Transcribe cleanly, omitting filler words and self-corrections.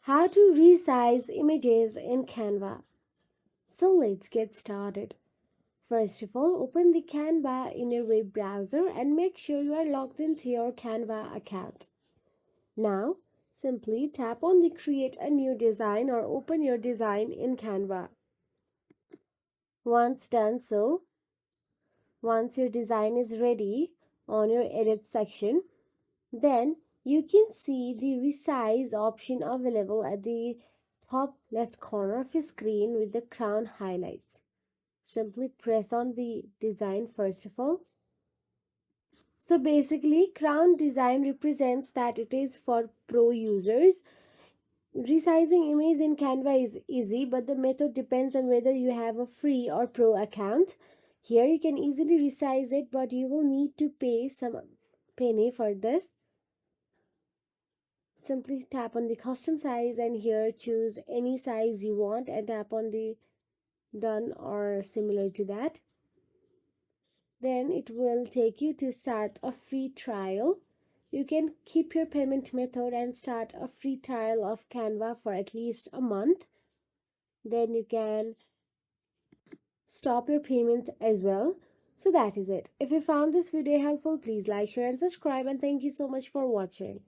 How to resize images in Canva. So let's get started. First of all, open the Canva in your web browser and make sure you are logged into your Canva account. Now, simply tap on the Create a New Design or open your design in Canva. Once done so, once your design is ready on your Edit section, then you can see the Resize option available at the top left corner of your screen with the crown highlights. Simply press on the design first of all. So basically, crown design represents that it is for pro users. Resizing image in Canva is easy, but the method depends on whether you have a free or pro account. Here you can easily resize it, but you will need to pay some penny for this. Simply tap on the custom size and here choose any size you want and tap on the done or similar to that. Then it will take you to start a free trial. You can keep your payment method and start a free trial of Canva for at least a month. Then you can stop your payment as well. So that is it. If you found this video helpful, please like, share and subscribe, and thank you so much for watching.